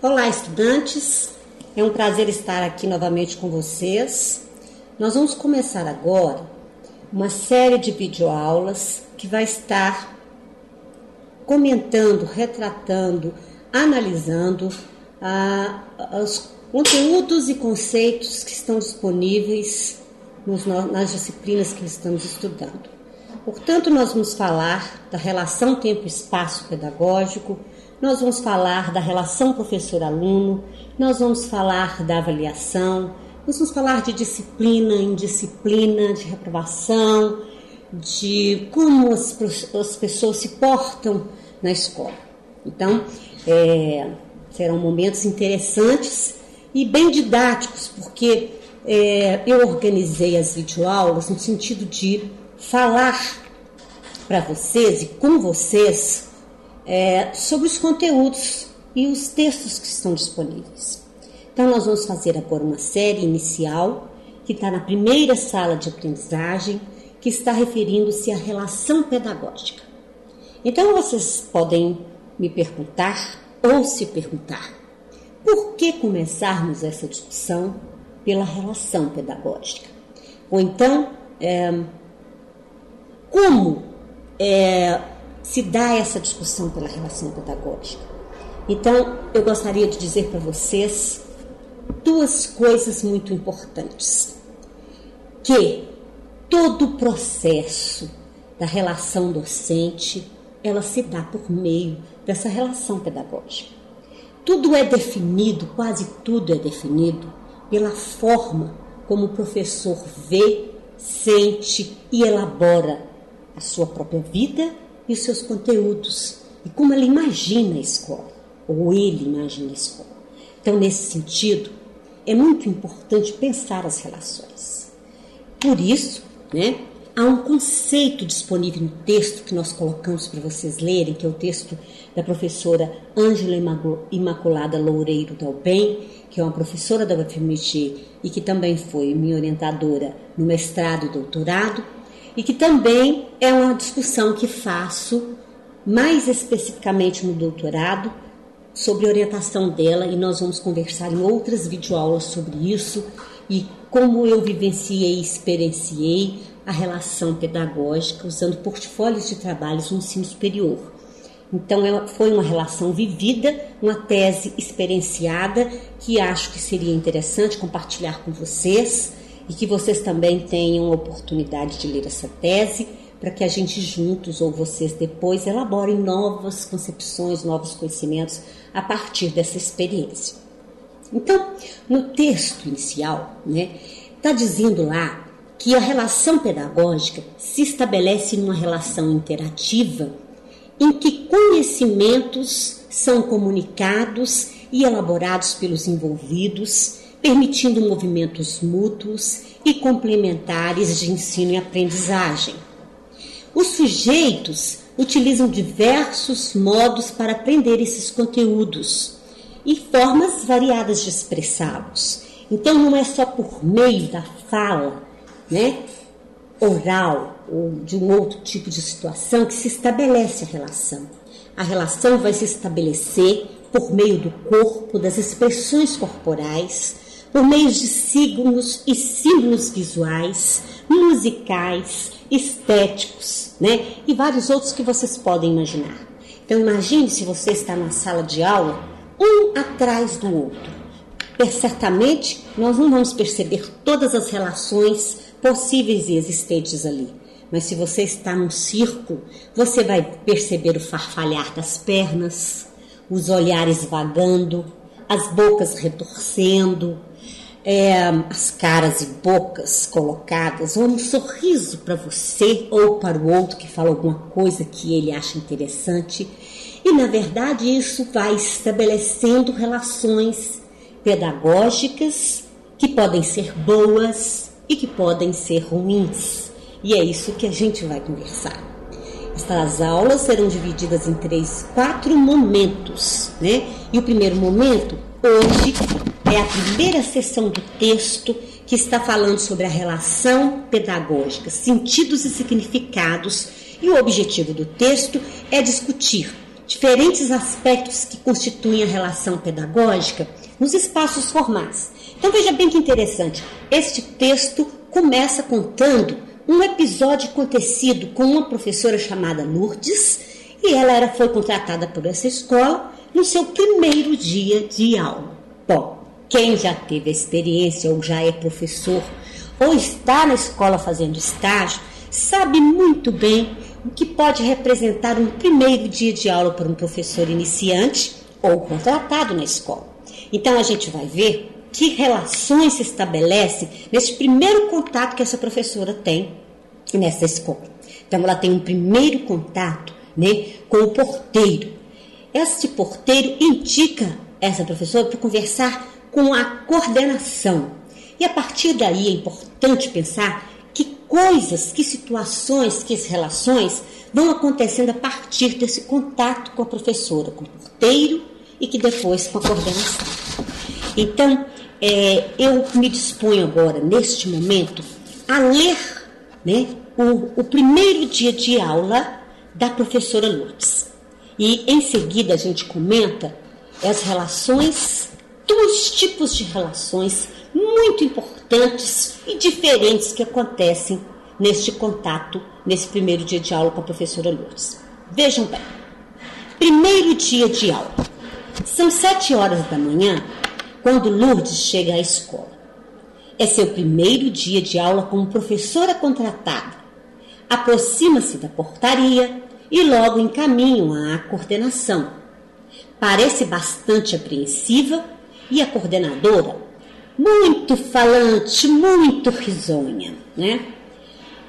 Olá, estudantes! É um prazer estar aqui novamente com vocês. Nós vamos começar agora uma série de videoaulas que vai estar comentando, retratando, analisando os conteúdos e conceitos que estão disponíveis nas disciplinas que estamos estudando. Portanto, nós vamos falar da relação tempo-espaço pedagógico, nós vamos falar da relação professor-aluno, nós vamos falar da avaliação, nós vamos falar de disciplina, indisciplina, de reprovação, de como as pessoas se portam na escola. Então, serão momentos interessantes e bem didáticos, porque eu organizei as videoaulas no sentido de falar para vocês e com vocês sobre os conteúdos e os textos que estão disponíveis. Então, nós vamos fazer agora uma série inicial que está na primeira sala de aprendizagem, que está referindo-se à relação pedagógica. Então, vocês podem me perguntar ou se perguntar, por que começarmos essa discussão pela relação pedagógica? Ou então, como se dá essa discussão pela relação pedagógica? Então, eu gostaria de dizer para vocês duas coisas muito importantes. Que todo o processo da relação docente, ela se dá por meio dessa relação pedagógica. Tudo é definido, quase tudo é definido, pela forma como o professor vê, sente e elabora a sua própria vida e os seus conteúdos, e como ele imagina a escola, ou ele imagina a escola. Então, nesse sentido, é muito importante pensar as relações. Por isso, há um conceito disponível no texto que nós colocamos para vocês lerem, que é o texto da professora Ângela Imaculada Loureiro Dalben, que é uma professora da UFMG e que também foi minha orientadora no mestrado e doutorado, e que também é uma discussão que faço mais especificamente no doutorado sobre a orientação dela, e nós vamos conversar em outras videoaulas sobre isso e como eu vivenciei e experienciei a relação pedagógica usando portfólios de trabalhos no ensino superior. Então, foi uma relação vivida, uma tese experienciada que acho que seria interessante compartilhar com vocês e que vocês também tenham a oportunidade de ler essa tese para que a gente juntos ou vocês depois elaborem novas concepções, novos conhecimentos a partir dessa experiência. Então, no texto inicial, está dizendo lá que a relação pedagógica se estabelece numa relação interativa em que conhecimentos são comunicados e elaborados pelos envolvidos, permitindo movimentos mútuos e complementares de ensino e aprendizagem. Os sujeitos utilizam diversos modos para aprender esses conteúdos e formas variadas de expressá-los. Então, não é só por meio da fala, oral ou de um outro tipo de situação que se estabelece a relação. A relação vai se estabelecer por meio do corpo, das expressões corporais, por meio de signos e símbolos visuais, musicais, estéticos, e vários outros que vocês podem imaginar. Então, imagine se você está na sala de aula, um atrás do outro. Certamente, nós não vamos perceber todas as relações possíveis e existentes ali. Mas se você está num círculo, você vai perceber o farfalhar das pernas, os olhares vagando, as bocas retorcendo, as caras e bocas colocadas, ou um sorriso para você ou para o outro que fala alguma coisa que ele acha interessante. E, na verdade, isso vai estabelecendo relações pedagógicas que podem ser boas e que podem ser ruins. E é isso que a gente vai conversar. Estas aulas serão divididas em 4 momentos, E o primeiro momento, hoje, é a primeira sessão do texto que está falando sobre a relação pedagógica, sentidos e significados. E o objetivo do texto é discutir diferentes aspectos que constituem a relação pedagógica nos espaços formais. Então veja bem que interessante, este texto começa contando um episódio acontecido com uma professora chamada Lourdes, e ela foi contratada por essa escola no seu primeiro dia de aula. Bom, quem já teve a experiência ou já é professor ou está na escola fazendo estágio, sabe muito bem o que pode representar um primeiro dia de aula para um professor iniciante ou contratado na escola. Então a gente vai ver que relações se estabelecem nesse primeiro contato que essa professora tem nessa escola. Então ela tem um primeiro contato, né, com o porteiro. Este porteiro indica essa professora para conversar com a coordenação. E a partir daí é importante pensar que coisas, que situações, que relações vão acontecendo a partir desse contato com a professora, com o porteiro e que depois com a coordenação. Então, eu me disponho agora, neste momento, a ler, né, o primeiro dia de aula da professora Lourdes. E em seguida a gente comenta as relações, dois tipos de relações muito importantes e diferentes que acontecem neste contato, nesse primeiro dia de aula com a professora Lourdes. Vejam bem, primeiro dia de aula. São 7 horas da manhã quando Lourdes chega à escola. É seu primeiro dia de aula como professora contratada. Aproxima-se da portaria e logo encaminham à coordenação. Parece bastante apreensiva e a coordenadora, muito falante, muito risonha, né?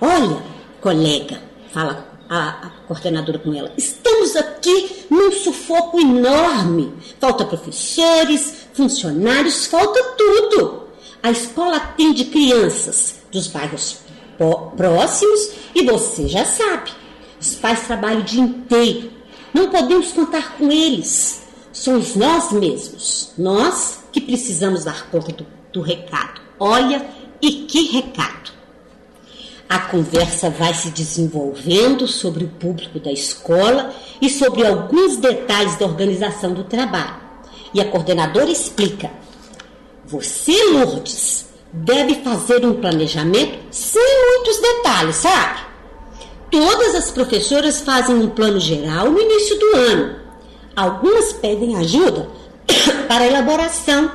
Olha, colega, fala a coordenadora com ela, estamos aqui num sufoco enorme. Falta professores, funcionários, falta tudo. A escola atende crianças dos bairros próximos e você já sabe, os pais trabalham o dia inteiro. Não podemos contar com eles. Somos nós mesmos, nós que precisamos dar conta do recado. Olha, e que recado! A conversa vai se desenvolvendo sobre o público da escola e sobre alguns detalhes da organização do trabalho. E a coordenadora explica: você, Lourdes, deve fazer um planejamento sem muitos detalhes, sabe? Todas as professoras fazem um plano geral no início do ano. Algumas pedem ajuda para a elaboração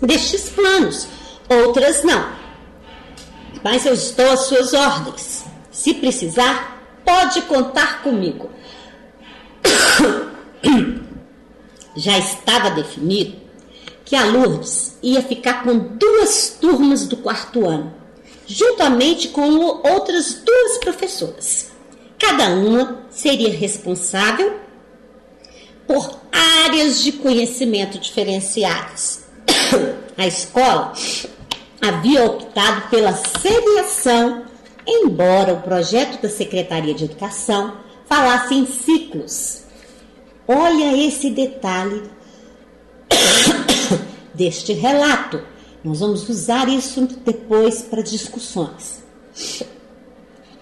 destes planos, outras não. Mas eu estou às suas ordens. Se precisar, pode contar comigo. Já estava definido que a Lourdes ia ficar com 2 turmas do 4º ano, juntamente com outras 2 professoras. Cada uma seria responsável por áreas de conhecimento diferenciadas. A escola havia optado pela seriação, embora o projeto da Secretaria de Educação falasse em ciclos. Olha esse detalhe deste relato. Nós vamos usar isso depois para discussões.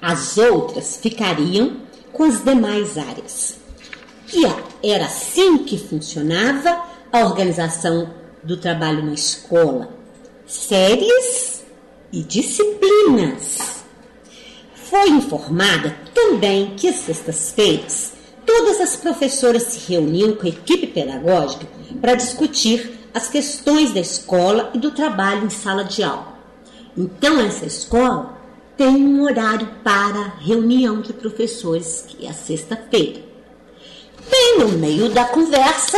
As outras ficariam com as demais áreas. E era assim que funcionava a organização do trabalho na escola. Séries e disciplinas. Foi informada também que às sextas-feiras todas as professoras se reuniam com a equipe pedagógica para discutir as questões da escola e do trabalho em sala de aula. Então essa escola tem um horário para reunião de professores, que é a sexta-feira. Bem no meio da conversa,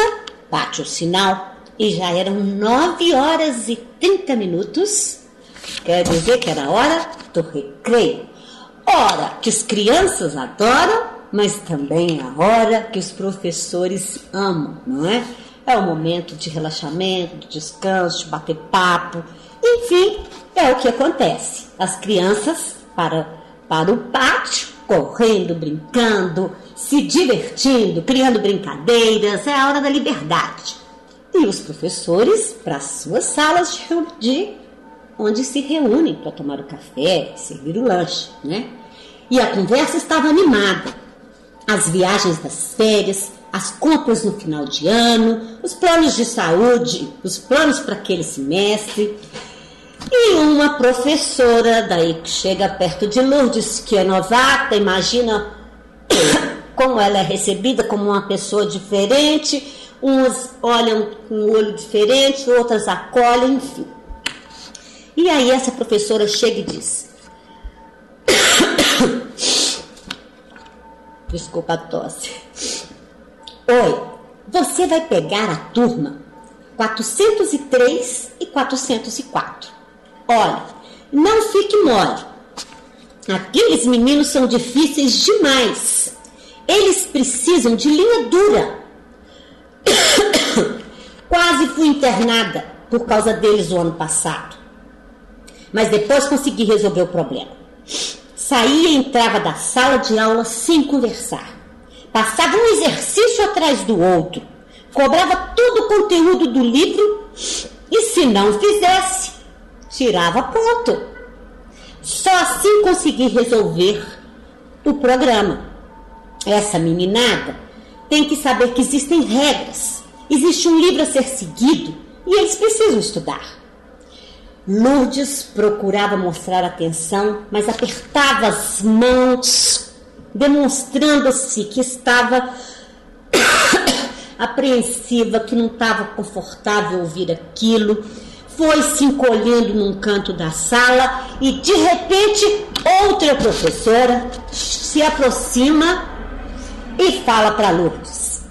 bate o sinal e já eram 9 horas e 30 minutos. Quer dizer que era hora do recreio. Hora que as crianças adoram, mas também a hora que os professores amam, não é? É o momento de relaxamento, de descanso, de bater papo. Enfim, é o que acontece. As crianças para o pátio, correndo, brincando, se divertindo, criando brincadeiras. É a hora da liberdade. E os professores para as suas salas onde se reúnem para tomar o café, servir o lanche, né? E a conversa estava animada. As viagens das férias, as compras no final de ano, os planos de saúde, os planos para aquele semestre. E uma professora daí que chega perto de Lourdes, que é novata, imagina como ela é recebida como uma pessoa diferente, uns olham com um olho diferente, outras acolhem, enfim. E aí essa professora chega e diz: desculpa a tosse. Oi, você vai pegar a turma 403 e 404. Olha, não fique mole. Aqueles meninos são difíceis demais. Eles precisam de linha dura. Quase fui internada por causa deles o ano passado. Mas depois consegui resolver o problema. Saía e entrava da sala de aula sem conversar. Passava um exercício atrás do outro. Cobrava todo o conteúdo do livro e, se não fizesse, tirava ponto. Só assim consegui resolver o programa. Essa meninada tem que saber que existem regras. Existe um livro a ser seguido e eles precisam estudar. Lourdes procurava mostrar atenção, mas apertava as mãos, demonstrando-se que estava apreensiva, que não estava confortável ouvir aquilo. Foi se encolhendo num canto da sala e, de repente, outra professora se aproxima e fala para Lourdes: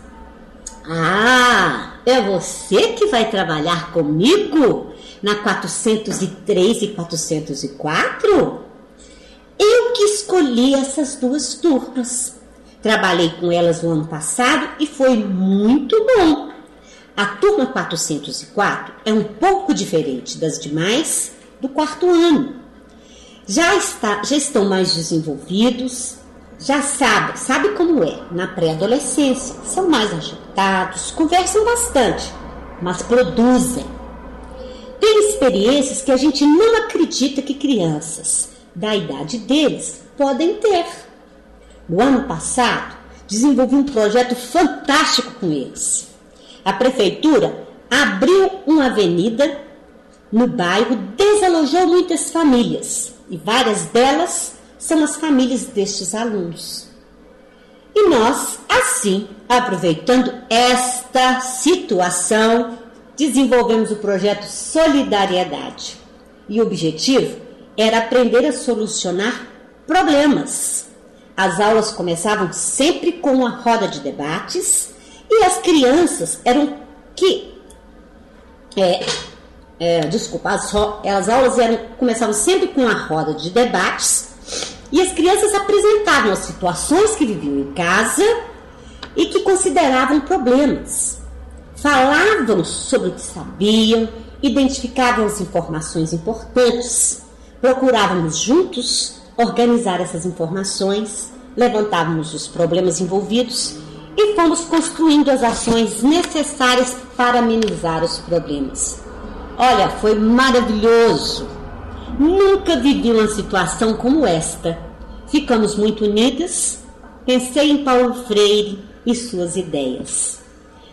ah, é você que vai trabalhar comigo na 403 e 404? Eu que escolhi essas duas turmas. Trabalhei com elas no ano passado e foi muito bom. A turma 404 é um pouco diferente das demais do quarto ano. Já estão mais desenvolvidos, já sabe como é na pré-adolescência. São mais agitados, conversam bastante, mas produzem. Tem experiências que a gente não acredita que crianças da idade deles podem ter. No ano passado, desenvolvi um projeto fantástico com eles. A prefeitura abriu uma avenida no bairro, desalojou muitas famílias e várias delas são as famílias destes alunos. E nós, assim, aproveitando esta situação, desenvolvemos o projeto Solidariedade. E o objetivo era aprender a solucionar problemas. As aulas começavam sempre com uma roda de debates e as crianças as aulas começavam sempre com uma roda de debates e as crianças apresentavam as situações que viviam em casa e que consideravam problemas. Falavam sobre o que sabiam, identificavam as informações importantes, procurávamos juntos organizar essas informações, levantávamos os problemas envolvidos e fomos construindo as ações necessárias para amenizar os problemas. Olha, foi maravilhoso. Nunca vivi uma situação como esta. Ficamos muito unidas. Pensei em Paulo Freire e suas ideias.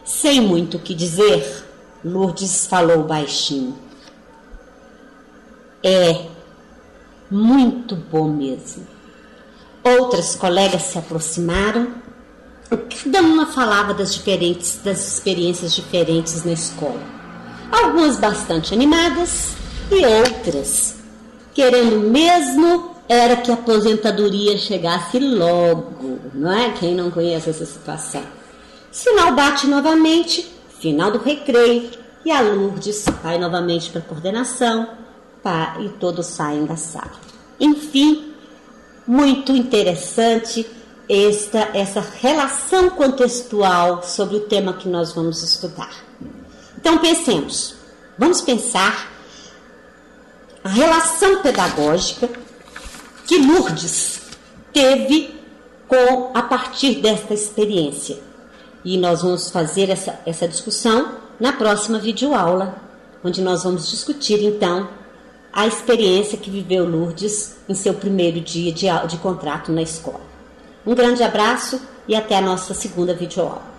Sem muito o que dizer, Lourdes falou baixinho: é muito bom mesmo. Outras colegas se aproximaram. Cada uma falava das experiências diferentes na escola. Algumas bastante animadas e outras querendo mesmo era que a aposentadoria chegasse logo, não é? Quem não conhece essa situação? Sinal bate novamente, final do recreio, e a Lourdes vai novamente para a coordenação, e todos saem da sala. Enfim, muito interessante essa relação contextual sobre o tema que nós vamos estudar. Então pensemos, vamos pensar a relação pedagógica que Lourdes teve a partir desta experiência. E nós vamos fazer essa discussão na próxima videoaula, onde nós vamos discutir então a experiência que viveu Lourdes em seu primeiro dia de contrato na escola. Um grande abraço e até a nossa segunda videoaula.